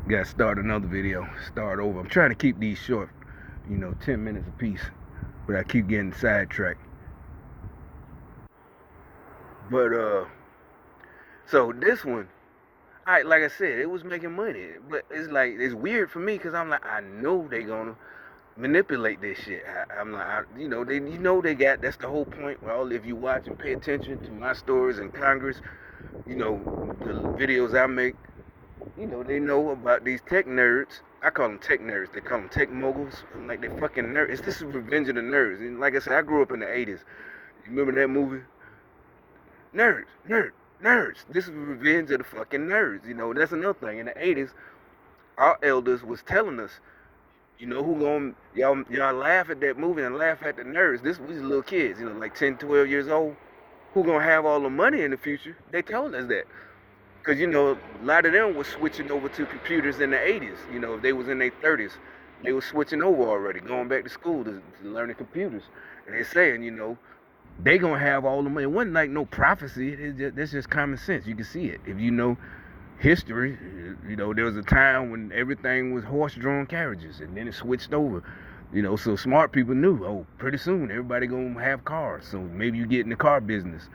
Got to start another video. Start over. I'm trying to keep these short, 10 minutes apiece, but I keep getting sidetracked. But so this one, like I said, it was making money, but it's weird for me because I'm like, I know they gonna manipulate this shit. I'm like, they got. That's the whole point. Well, if you watch and pay attention to my stories in Congress, the videos I make. They know about these tech nerds. I call them tech nerds. They call them tech moguls. I'm like, they fucking nerds. This is Revenge of the Nerds. And like I said, I grew up in the 80s. You remember that movie? Nerds. This is Revenge of the fucking Nerds. That's another thing. In the 80s, our elders was telling us, who gonna, y'all laugh at that movie and laugh at the nerds. This was little kids, like 10, 12 years old. Who gonna have all the money in the future? They told us that. Because, a lot of them was switching over to computers in the 80s. If they was in their 30s, they was switching over already, going back to school to learning computers. And they saying, they going to have all the money. It wasn't like no prophecy. That's just common sense. You can see it. If you know history, there was a time when everything was horse-drawn carriages, and then it switched over. So smart people knew, pretty soon everybody going to have cars. So maybe you get in the car business,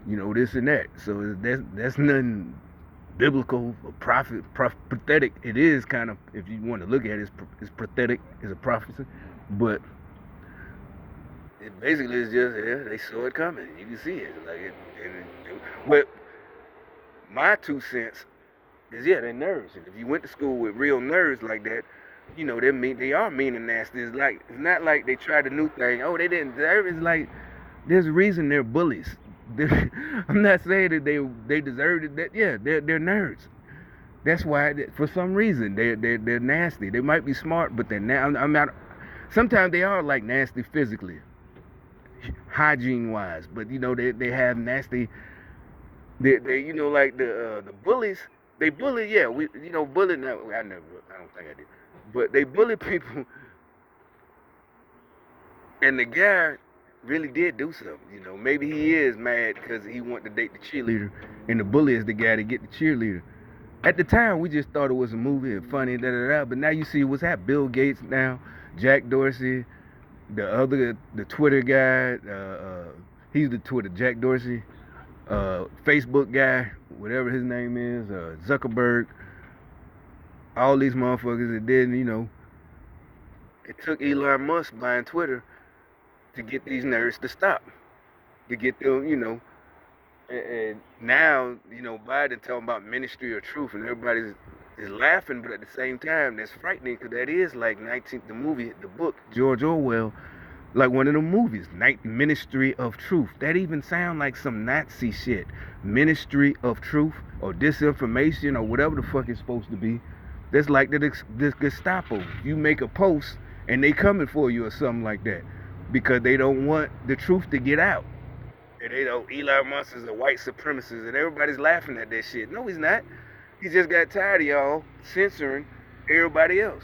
this and that. So that's nothing biblical or prophetic. It is kind of, if you want to look at it, it's prophetic, it's a prophecy, but it basically is just, they saw it coming. You can see it, but my 2 cents is, they're nerds. And if you went to school with real nerds like that, they are mean and nasty. It's not like they tried a new thing. Oh, they didn't deserve it. It's like there's a reason they're bullies. I'm not saying that they deserved it. They're nerds. That's why, for some reason, they're nasty. They might be smart, but they're I'm not. Sometimes they are like nasty physically, hygiene wise. But they have nasty. They like the bullies. They bully. Yeah, we bully. No, I never. I don't think I did. But they bully people, and the guy really did do something. Maybe he is mad because he wanted to date the cheerleader, and the bully is the guy to get the cheerleader. At the time, we just thought it was a movie and funny, but now you see what's happening. Bill Gates now, Jack Dorsey, the Twitter guy, he's the Twitter, Jack Dorsey, Facebook guy, whatever his name is, Zuckerberg, all these motherfuckers that didn't, it took Elon Musk buying Twitter to get these nerds to stop, to get them, and now, Biden talking about ministry of truth, and everybody is laughing, but at the same time, that's frightening because that is like the movie, the book, George Orwell, like one of the movies, Ministry of Truth. That even sound like some Nazi shit. Ministry of Truth or disinformation or whatever the fuck it's supposed to be. That's like the Gestapo. You make a post and they coming for you or something like that because they don't want the truth to get out. And they know Elon Musk is a white supremacist, and everybody's laughing at that shit. No, he's not. He just got tired of y'all censoring everybody else.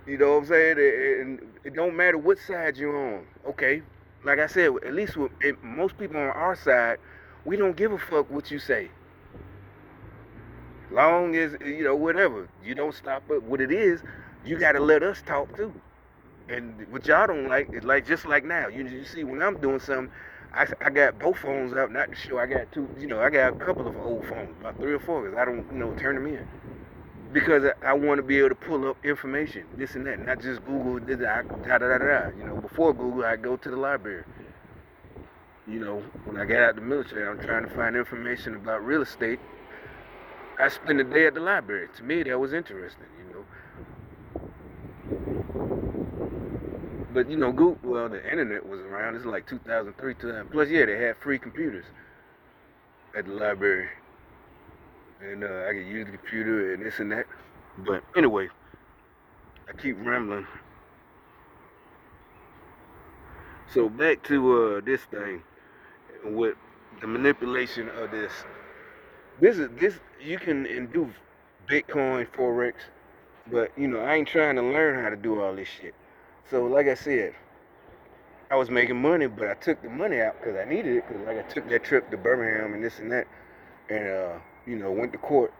You know what I'm saying? And it don't matter what side you're on. Okay, like I said, at least most people on our side, we don't give a fuck what you say. Long as whatever, you don't stop it. What it is, you gotta let us talk too. And what y'all don't like is like just like now. You see when I'm doing something. I got both phones out, not to show. I got two, I got a couple of old phones, about 3 or 4, because I don't, turn them in. Because I want to be able to pull up information, this and that, not just Google, Before Google, I go to the library. When I got out of the military, I'm trying to find information about real estate. I spend a day at the library. To me, that was interesting, But Google, well, the internet was around. It's like 2003, 2000. Plus, yeah, they had free computers at the library, and I could use the computer and this and that. But anyway, I keep rambling. So back to this thing with the manipulation of this. This you can do Bitcoin, Forex, but I ain't trying to learn how to do all this shit. So like I said, I was making money, but I took the money out because I needed it. Because like I took that trip to Birmingham and this and that, and went to court,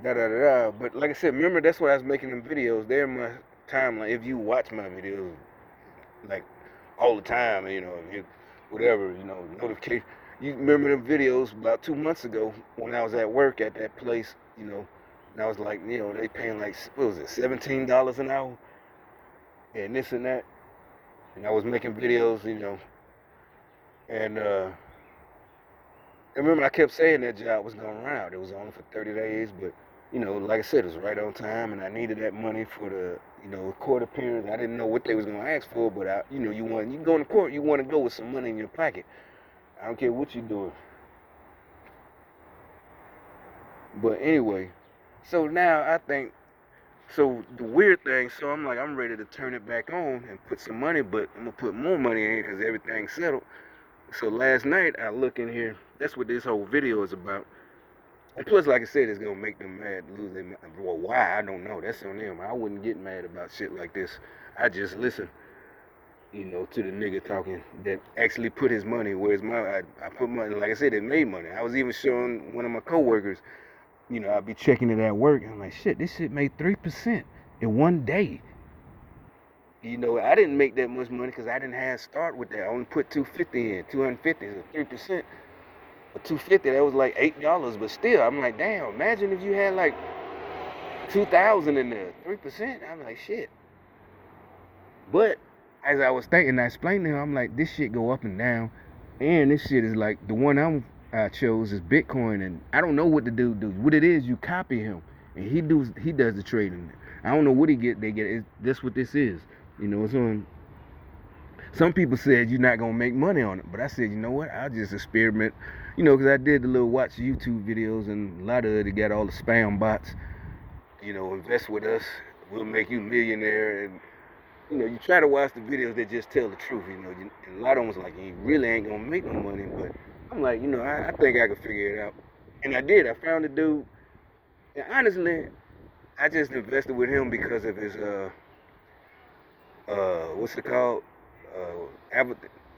da da da da. But like I said, remember that's why I was making them videos. They're in my timeline. If you watch my videos like all the time, whatever, notification. You remember them videos about 2 months ago when I was at work at that place, and I was like, they paying like what was it, $17 an hour, and this and that, and I was making videos, and I remember I kept saying that job was gonna run out. It was only for 30 days, but like I said, it was right on time, and I needed that money for the, court appearance. I didn't know what they was gonna ask for, but you go to court, you want to go with some money in your pocket. I don't care what you're doing. But anyway, so now I think, so the weird thing, so I'm like, I'm ready to turn it back on and put some money, but I'm gonna put more money in because everything's settled. So last night I look in here. That's what this whole video is about. And plus, like I said, it's gonna make them mad, lose their mind. Well, why? I don't know. That's on them. I wouldn't get mad about shit like this. I just listen, to the nigga talking that actually put his money where his money. I put money. Like I said, it made money. I was even showing one of my coworkers. I'd be checking it at work. And I'm like, shit, this shit made 3% in one day. I didn't make that much money because I didn't have start with that. I only put 250 in, 250, so 3%. For 250, that was like $8. But still, I'm like, damn, imagine if you had like 2,000 in there, 3%. I'm like, shit. But as I was thinking, I explained to him, I'm like, this shit go up and down. And this shit is like, the one I chose is Bitcoin, and I don't know what the dude do. What it is, you copy him, and he does the trading. I don't know what they get. That's what this is. So some people said you're not gonna make money on it, but I said, you know what? I'll just experiment. Because I did the little watch YouTube videos, and a lot of it got all the spam bots. Invest with us, we'll make you a millionaire, and you try to watch the videos that just tell the truth. And a lot of them was like, you really ain't gonna make no money, but I'm like, I think I could figure it out, and I did. I found a dude, and honestly, I just invested with him because of his what's it called?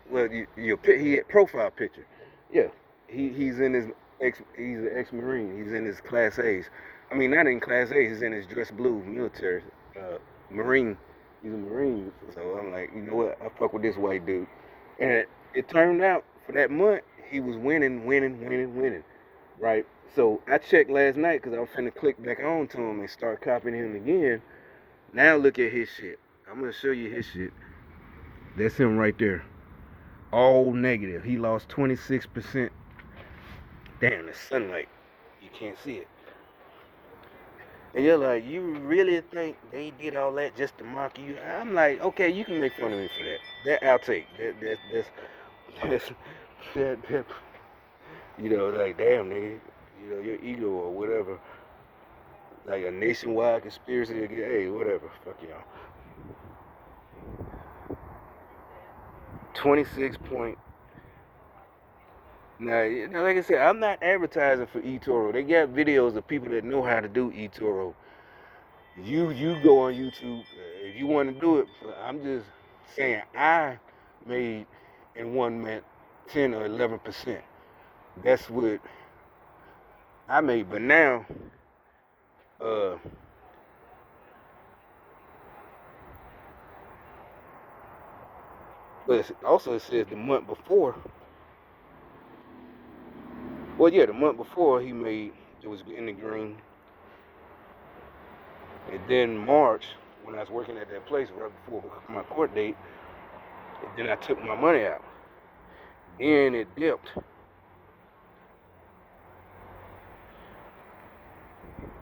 Well, he had profile picture. Yeah, he's in his he's an ex-marine. He's in his class A's. I mean, not in class A's. He's in his dress blue military marine. He's a marine. So I'm like, you know what? I fuck with this white dude. And it turned out for that month he was winning, right? So I checked last night because I was finna click back on to him and start copying him again. Now look at his shit. I'm gonna show you his shit. That's him right there. All negative. He lost 26%. Damn, the sunlight. You can't see it. And you're like, you really think they did all that just to mock you? I'm like, okay, you can make fun of me for that. That I'll take. That's that, like, damn, nigga, your ego or whatever. Like a nationwide conspiracy. Hey, whatever. Fuck y'all. 26 point. Now, like I said, I'm not advertising for eToro. They got videos of people that know how to do eToro. You go on YouTube if you want to do it. I'm just saying I made in 1 month 10 or 11%. That's what I made. But now, but also it says the month before. Well, yeah, the month before he made it was in the green. And then March, when I was working at that place right before my court date, and then I took my money out. Then it dipped.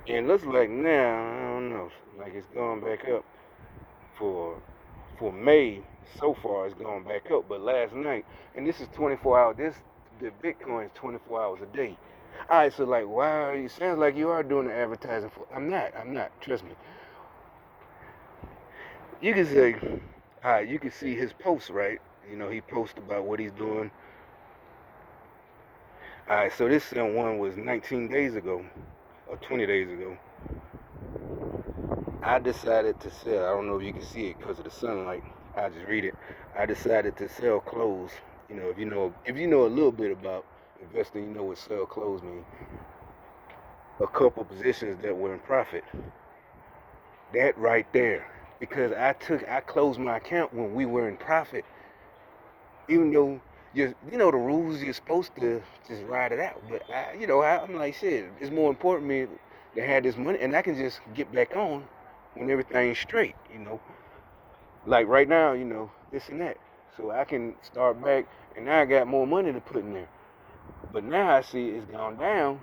And it looks like now, I don't know, like it's going back up for May. So far it's going back up. But last night, and this is 24 hours, the Bitcoin is 24 hours a day. All right, so like, wow, it sounds like you are doing the advertising for. I'm not. Trust me. You can say, all right, you can see his posts, right? He posts about what he's doing. All right, so this one was 19 days ago, or 20 days ago. I decided to sell. I don't know if you can see it because of the sunlight. I'll just read it. I decided to sell clothes. If you know a little bit about investing, you know what sell clothes mean. a couple positions that were in profit. That right there. Because I closed my account when we were in profit. Even though you know the rules, you're supposed to just ride it out. But I'm like, shit, it's more important to me to have this money and I can just get back on when everything's straight, Like right now, this and that. So I can start back and now I got more money to put in there. But now I see it's gone down.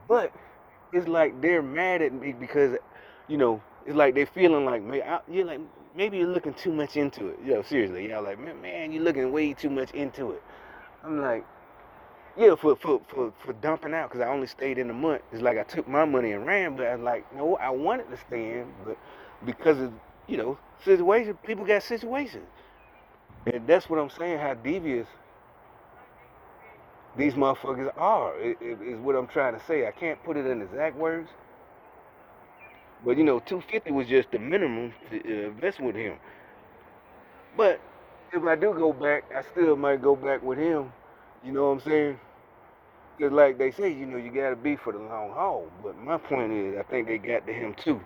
But it's like they're mad at me because, it's like they're feeling like, you're like, maybe you're looking too much into it. Seriously, y'all like, man, you're looking way too much into it. I'm like, yeah, for dumping out because I only stayed in a month. It's like I took my money and ran, but I was like, no, I wanted to stay in, but because of, situation, people got situations. And that's what I'm saying, how devious these motherfuckers are, is what I'm trying to say. I can't put it in exact words, but 250 was just the minimum to invest with him. But if I do go back, I still might go back with him. You know what I'm saying? Because like they say, you got to be for the long haul. But my point is, I think they got to him too.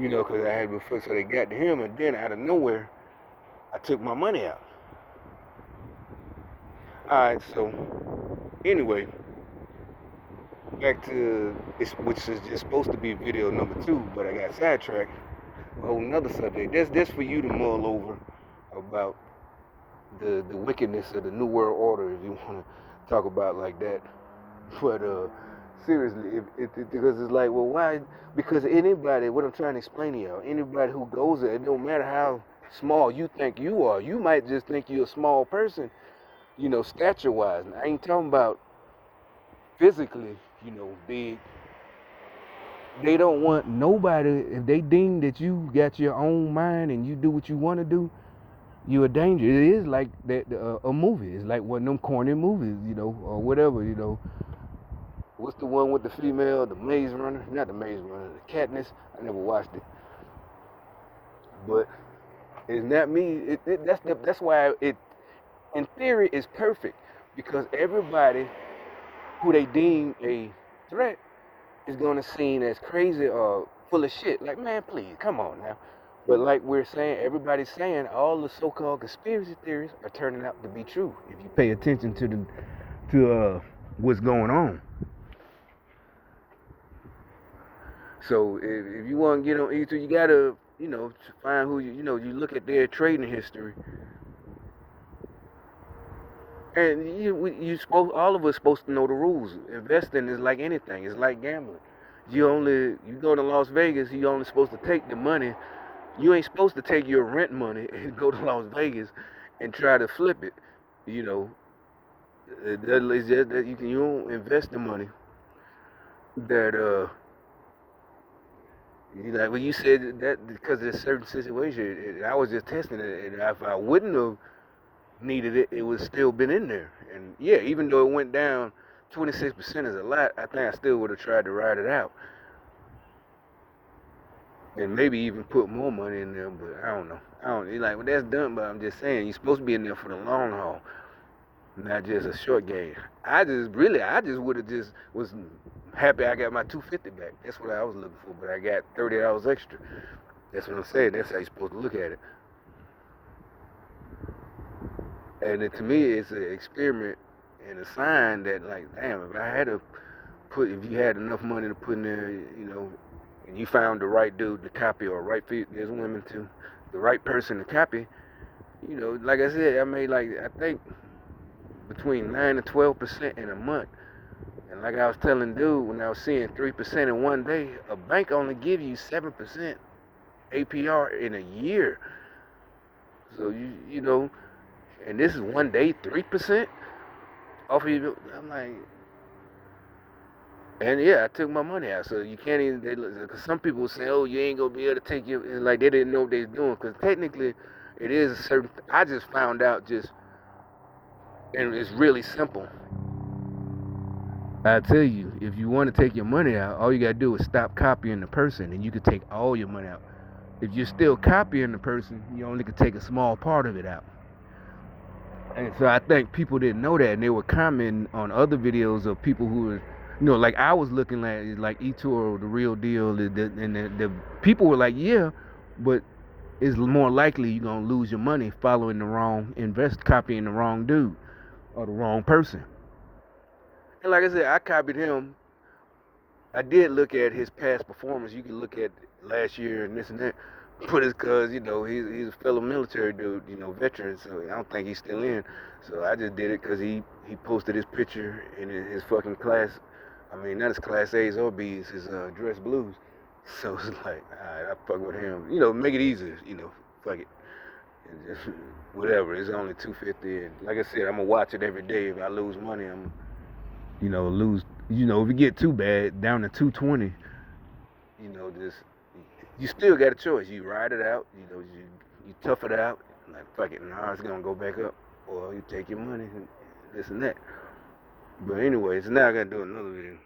Because I had before, so they got to him, and then out of nowhere, I took my money out. All right, so anyway, back to this, which is just supposed to be video number 2, but I got sidetracked. A whole nother subject. That's for you to mull over about the wickedness of the New World Order, if you want to talk about like that. But seriously, because it's like, well, why? Because anybody, what I'm trying to explain to y'all, anybody who goes there, it don't matter how small you think you are. You might just think you're a small person, stature-wise. And I ain't talking about physically, big. They don't want nobody, if they deem that you got your own mind and you do what you want to do, you're a danger. It is like that a movie. It's like one of them corny movies, or whatever, What's the one with the female, the Maze Runner? Not the Maze Runner, the Katniss. I never watched it, but it's not me. That's why it, in theory, is perfect because everybody who they deem a threat is gonna seem as crazy or full of shit. Like, man, please, come on now. But like we're saying, everybody's saying all the so-called conspiracy theories are turning out to be true if you pay attention to what's going on. So if you want to get on YouTube, you gotta, find who you look at their trading history, and all of us supposed to know the rules. Investing is like anything; it's like gambling. You go to Las Vegas, you only supposed to take the money. You ain't supposed to take your rent money and go to Las Vegas and try to flip it. You know, it's just that you don't invest the money that like when you said that because of a certain situation, I was just testing it, and if I wouldn't have needed it, it would still been in there. And yeah, even though it went down, 26% is a lot. I think I still would have tried to ride it out, and maybe even put more money in there. But I don't know. I don't. You're like, well, that's done. But I'm just saying, you're supposed to be in there for the long haul, not just a short game. I just would have just was happy I got my 250 back. That's what I was looking for. But I got $30 extra. That's what I'm saying. That's how you're supposed to look at it. And to me, it's an experiment and a sign that, like, damn, if you had enough money to put in there, and you found the right dude to copy or there's women too, the right person to copy, like I said, I made I think between 9 and 12% in a month. And like I was telling dude, when I was seeing 3% in one day, a bank only give you 7% APR in a year. So and this is one day 3% off of you. I'm like, and yeah, I took my money out. So you can't even. Cause some people say, oh, you ain't gonna be able to take your. And like they didn't know what they was doing. Cause technically, it is a certain. I just found out and it's really simple. I tell you, if you want to take your money out, all you gotta do is stop copying the person, and you can take all your money out. If you're still copying the person, you only can take a small part of it out. And so I think people didn't know that, and they were commenting on other videos of people who were, like I was looking at it like E-Tour, the real deal, and the people were like, yeah, but it's more likely you're gonna lose your money following the wrong copying the wrong dude or the wrong person. And like I said, I copied him. I did look at his past performance. You can look at last year and this and that. But it's because, he's a fellow military dude, veteran, so I don't think he's still in. So I just did it because he posted his picture in his fucking class. I mean, not his class A's or B's, his dress blues. So it's like, all right, I fuck with him. Make it easier, fuck it. And just whatever. It's only $250. And like I said, I'm going to watch it every day. If I lose money, I'm, lose, if it get too bad, down to 220, just, you still got a choice. You ride it out, you tough it out, like fuck it, now it's gonna go back up, or you take your money and this and that. But anyways, now I gotta do another video.